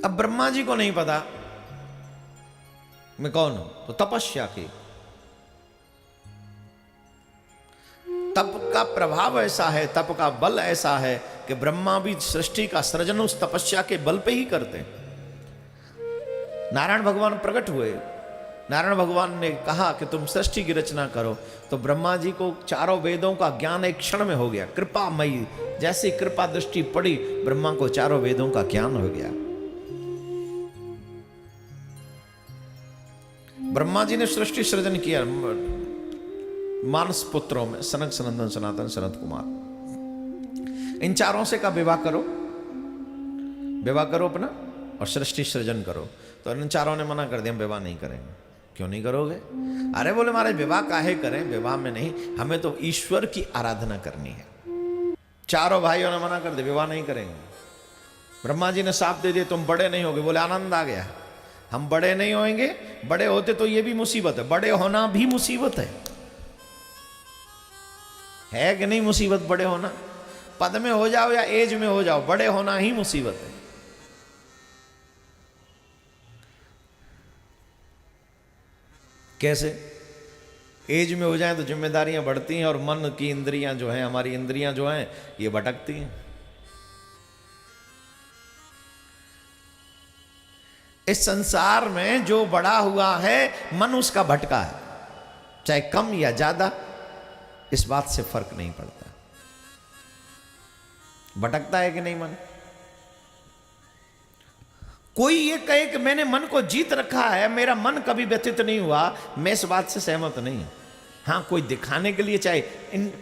अब ब्रह्मा जी को नहीं पता मैं कौन हूं, तो तपस्या की। तप का प्रभाव ऐसा है, तप का बल ऐसा है कि ब्रह्मा भी सृष्टि का सृजन उस तपस्या के बल पे ही करते हैं। नारायण भगवान प्रकट हुए, नारायण भगवान ने कहा कि तुम सृष्टि की रचना करो, तो ब्रह्मा जी को चारों वेदों का ज्ञान एक क्षण में हो गया। कृपामयी जैसी कृपा दृष्टि पड़ी, ब्रह्मा को चारों वेदों का ज्ञान हो गया। ब्रह्मा जी ने सृष्टि सृजन किया मानस पुत्रों में, सनक सनंदन सनातन सनत कुमार। इन चारों से का विवाह करो, विवाह करो अपना और सृष्टि सृजन करो। तो इन चारों ने मना कर दिया, हम विवाह नहीं करेंगे। क्यों नहीं करोगे? अरे बोले महाराज विवाह काहे करें, विवाह में नहीं, हमें तो ईश्वर की आराधना करनी है। चारों भाइयों ने मना कर दिया, विवाह नहीं करेंगे। ब्रह्मा जी ने साफ दे दिए, तुम बड़े नहीं होगे। बोले आनंद आ गया, हम बड़े नहीं होंगे, बड़े होते तो ये भी मुसीबत है, बड़े होना भी मुसीबत है कि नहीं? मुसीबत बड़े होना, पद में हो जाओ या एज में हो जाओ, बड़े होना ही मुसीबत है। कैसे? एज में हो जाए तो जिम्मेदारियां बढ़ती हैं और मन की इंद्रियां जो हैं, हमारी इंद्रियां जो हैं, ये भटकती हैं। इस संसार में जो बड़ा हुआ है मन उसका भटका है, चाहे कम या ज्यादा, इस बात से फर्क नहीं पड़ता। भटकता है कि नहीं मन? कोई ये कहे कि मैंने मन को जीत रखा है, मेरा मन कभी व्यथित नहीं हुआ, मैं इस बात से सहमत नहीं। हां, कोई दिखाने के लिए चाहे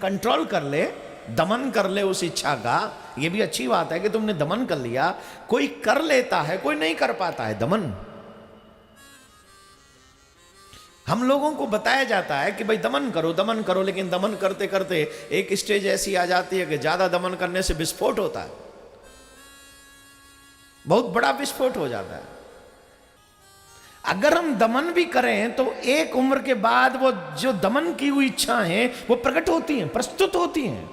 कंट्रोल कर ले, दमन कर ले उस इच्छा का, ये भी अच्छी बात है कि तुमने दमन कर लिया। कोई कर लेता है, कोई नहीं कर पाता है दमन। हम लोगों को बताया जाता है कि भाई दमन करो, लेकिन दमन करते करते एक स्टेज ऐसी आ जाती है कि ज्यादा दमन करने से विस्फोट होता है, बहुत बड़ा विस्फोट हो जाता है। अगर हम दमन भी करें तो एक उम्र के बाद वो जो दमन की हुई इच्छाएं हैं वो प्रकट होती हैं, प्रस्तुत होती हैं।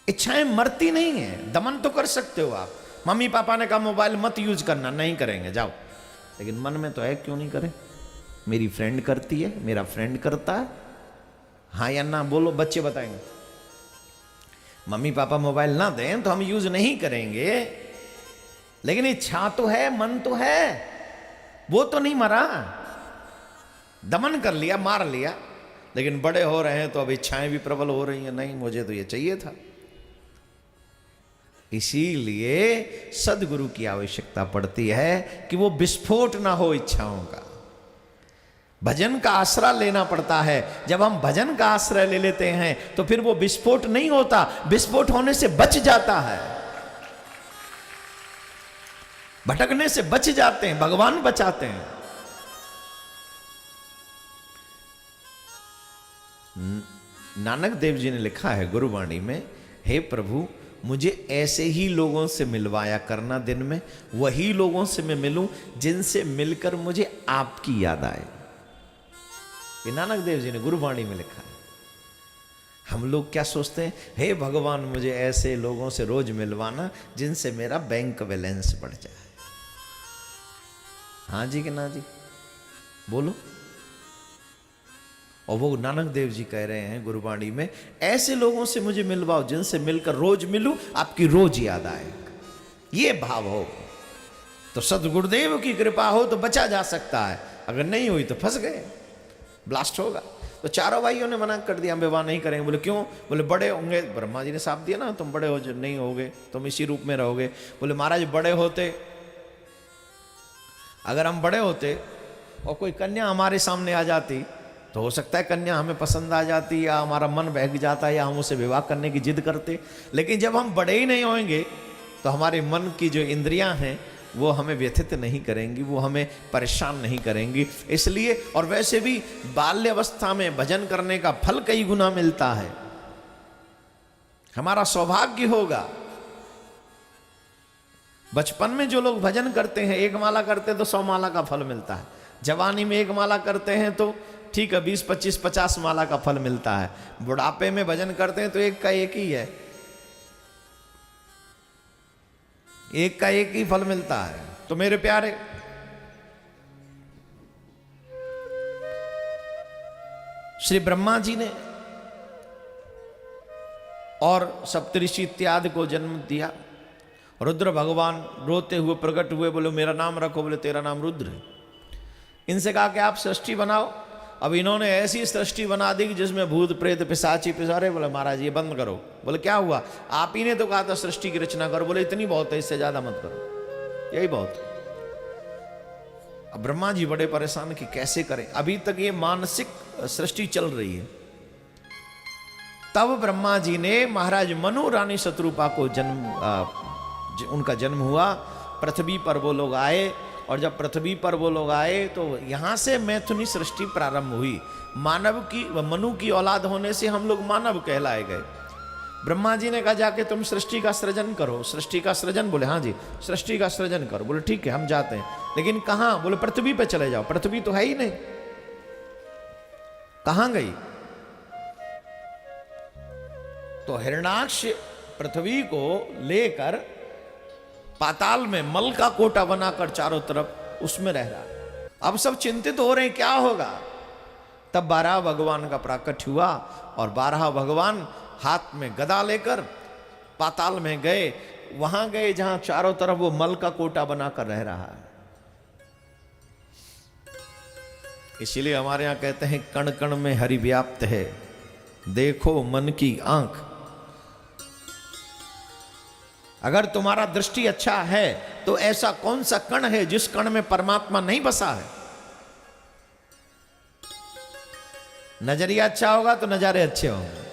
इच्छाएं मरती नहीं है। दमन तो कर सकते हो आप, मम्मी पापा ने कहा मोबाइल मत यूज करना, नहीं करेंगे जाओ, लेकिन मन में तो है क्यों नहीं करें? मेरी फ्रेंड करती है, मेरा फ्रेंड करता है, हाँ या ना बोलो, बच्चे बताएंगे। मम्मी पापा मोबाइल ना दें तो हम यूज नहीं करेंगे, लेकिन इच्छा तो है, मन तो है, वो तो नहीं मरा। दमन कर लिया, मार लिया, लेकिन बड़े हो रहे हैं तो अब इच्छाएं भी प्रबल हो रही हैं, नहीं मुझे तो ये चाहिए था। इसीलिए सदगुरु की आवश्यकता पड़ती है कि वो विस्फोट ना हो इच्छाओं का। भजन का आश्रय लेना पड़ता है। जब हम भजन का आश्रय ले लेते हैं तो फिर वो विस्फोट नहीं होता, विस्फोट होने से बच जाता है, भटकने से बच जाते हैं, भगवान बचाते हैं। नानक देव जी ने लिखा है गुरुवाणी में, हे प्रभु मुझे ऐसे ही लोगों से मिलवाया करना दिन में, वही लोगों से मैं मिलूं जिनसे मिलकर मुझे आपकी याद आए। ये नानक देव जी ने गुरुवाणी में लिखा है। हम लोग क्या सोचते हैं, हे भगवान मुझे ऐसे लोगों से रोज मिलवाना जिनसे मेरा बैंक बैलेंस बढ़ जाए। हाँ जी कि ना जी? बोलो। और वो नानक देव जी कह रहे हैं गुरुवाणी में, ऐसे लोगों से मुझे मिलवाओ जिनसे मिलकर रोज मिलूं, आपकी रोज याद आए। ये भाव हो तो सदगुरुदेव की कृपा हो तो बचा जा सकता है, अगर नहीं हुई तो फंस गए, ब्लास्ट होगा। तो चारों भाइयों ने मना कर दिया, हम विवाह नहीं करेंगे। बोले क्यों? बोले बड़े होंगे, ब्रह्मा जी ने साफ दिया ना, तुम बड़े हो नहीं होगे, तुम इसी रूप में रहोगे। बोले महाराज बड़े होते, अगर हम बड़े होते और कोई कन्या हमारे सामने आ जाती तो हो सकता है कन्या हमें पसंद आ जाती, या हमारा मन बहक जाता, या हम उसे विवाह करने की जिद करते। लेकिन जब हम बड़े ही नहीं होंगे तो हमारे मन की जो इंद्रियां हैं वो हमें व्यथित नहीं करेंगी, वो हमें परेशान नहीं करेंगी। इसलिए, और वैसे भी बाल्य अवस्था में भजन करने का फल कई गुना मिलता है, हमारा सौभाग्य होगा। बचपन में जो लोग भजन करते हैं, एक माला करते हैं तो 100 माला का फल मिलता है। जवानी में एक माला करते हैं तो ठीक है 20, 25, 50 माला का फल मिलता है। बुढ़ापे में भजन करते हैं तो एक का एक ही है। एक का एक ही फल मिलता है। तो मेरे प्यारे, श्री ब्रह्मा जी ने और सप्तऋषि इत्यादि को जन्म दिया। रुद्र भगवान रोते हुए प्रकट हुए, बोले मेरा नाम रखो, बोले तेरा नाम रुद्र है। इनसे कहा कि आप सृष्टि बनाओ। अब इन्होंने ऐसी सृष्टि बना दी कि जिसमें भूत प्रेत पिशाची पिसारे। बोले महाराज ये बंद करो। बोले क्या हुआ? आप ही ने तो कहा था सृष्टि की रचना करो। बोले इतनी बहुत है, इससे ज्यादा मत करो, यही बहुत। अब ब्रह्मा जी बड़े परेशान कि कैसे करें, अभी तक ये मानसिक सृष्टि चल रही है। तब ब्रह्मा जी ने महाराज मनु रानी शत्रुपा को उनका जन्म हुआ। पृथ्वी पर वो लोग आए, और जब पृथ्वी पर वो लोग आए तो यहां से मैथुनी सृष्टि प्रारंभ हुई। मानव की, मनु की औलाद होने से हम लोग मानव कहलाए गए। ब्रह्मा जी ने कहा जाके तुम सृष्टि का सृजन करो। सृष्टि का सृजन? बोले हाँ जी सृष्टि का सृजन करो। बोले ठीक है हम जाते हैं, लेकिन कहां? बोले पृथ्वी पे चले जाओ। पृथ्वी तो है ही नहीं, कहां गई? तो हिरण्याक्ष पृथ्वी को लेकर पाताल में मल का कोटा बनाकर चारों तरफ उसमें रह रहा। अब सब चिंतित हो रहे हैं क्या होगा। तब 12 भगवान का प्राकट्य हुआ, और 12 भगवान हाथ में गदा लेकर पाताल में गए। वहां गए जहां चारों तरफ वो मल का कोटा बनाकर रह रहा है। इसीलिए हमारे यहां कहते हैं कण कण में हरि व्याप्त है, देखो मन की आंख। अगर तुम्हारा दृष्टि अच्छा है तो ऐसा कौन सा कण है जिस कण में परमात्मा नहीं बसा है? नजरिया अच्छा होगा तो नजारे अच्छे होंगे।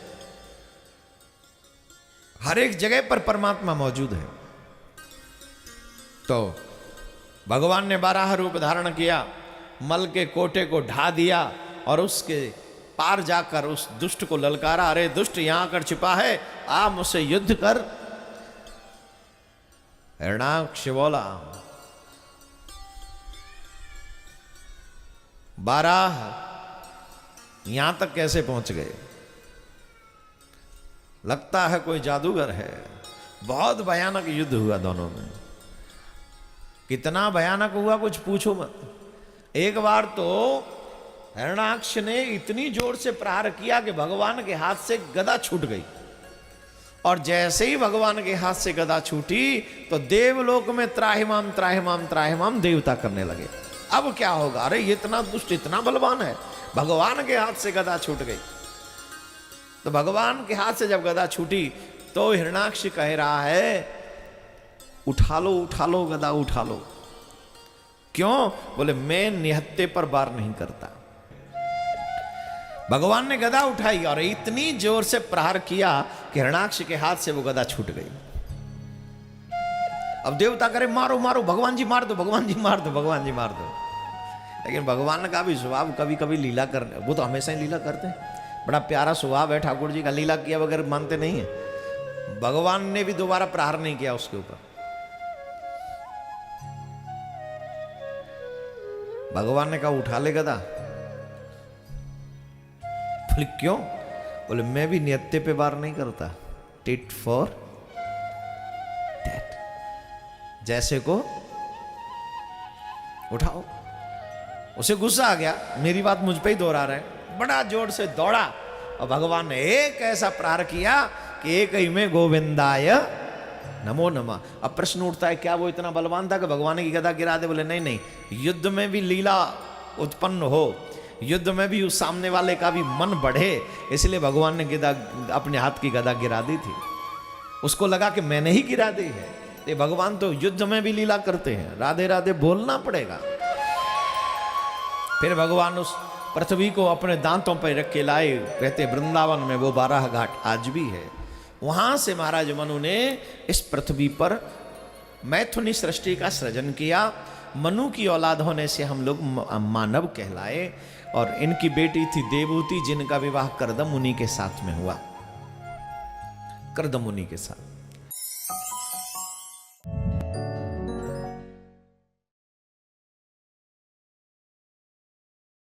हर एक जगह पर परमात्मा मौजूद है। तो भगवान ने 12 रूप धारण किया, मल के कोटे को ढा दिया, और उसके पार जाकर उस दुष्ट को ललकारा, अरे दुष्ट यहां कर छिपा है, आ मुझसे युद्ध कर। हिरण्याक्ष बोला 12 यहां तक कैसे पहुंच गए? लगता है कोई जादूगर है। बहुत भयानक युद्ध हुआ दोनों में। कितना भयानक हुआ कुछ पूछो मत। एक बार तो हिरण्याक्ष ने इतनी जोर से प्रहार किया कि भगवान के हाथ से गदा छूट गई, और जैसे ही भगवान के हाथ से गदा छूटी तो देवलोक में त्राहिमाम त्राहिमाम त्राहिमाम देवता करने लगे। अब क्या होगा? अरे ये इतना दुष्ट, इतना बलवान है, भगवान के हाथ से गदा छूट गई। तो भगवान के हाथ से जब गदा छूटी तो हिरण्याक्ष कह रहा है उठा लो गदा उठा लो। क्यों? बोले मैं निहत्ते पर वार नहीं करता। भगवान ने गदा उठाई और इतनी जोर से प्रहार किया कि हिरण्याक्ष के हाथ से वो गदा छूट गई। अब देवता करे मारो मारो, भगवान जी मार दो, भगवान जी मार दो, भगवान जी मार दो। लेकिन भगवान का भी स्वभाव कभी कभी लीला करने, वो तो हमेशा ही लीला करते हैं। बड़ा प्यारा स्वभाव है ठाकुर जी का, लीला किया बगैर मानते नहीं है। भगवान ने भी दोबारा प्रहार नहीं किया उसके ऊपर। भगवान ने कहा उठा ले गदा। बोले क्यों? बोले मैं भी नियत्ते पे वार नहीं करता, टिट फॉर टैट। जैसे को उठाओ। उसे गुस्सा आ गया, मेरी बात मुझ पे ही दोहरा रहे हैं। बड़ा जोर से दौड़ा और भगवान ने एक ऐसा प्रहार किया कि एक ही में गोविंदाय नमो नमः। अब प्रश्न उठता है क्या वो इतना बलवान था कि भगवान की गदा गिरा दे? बोले नहीं नहीं, युद्ध में भी लीला उत्पन्न हो, युद्ध में भी उस सामने वाले का भी मन बढ़े, इसलिए भगवान ने गदा, अपने हाथ की गदा गिरा दी थी। उसको लगा कि मैंने ही गिरा दी है। ये भगवान तो युद्ध में भी लीला करते हैं, राधे राधे बोलना पड़ेगा। फिर भगवान उस पृथ्वी को अपने दांतों पर रख के लाए। कहते वृंदावन में वो 12 घाट आज भी है। वहां से महाराज मनु ने इस पृथ्वी पर मैथुनी सृष्टि का सृजन किया। मनु की औलाद होने से हम लोग मानव कहलाए। और इनकी बेटी थी देवहूति, जिनका विवाह कर्दम मुनि के साथ में हुआ। कर्दम मुनि के साथ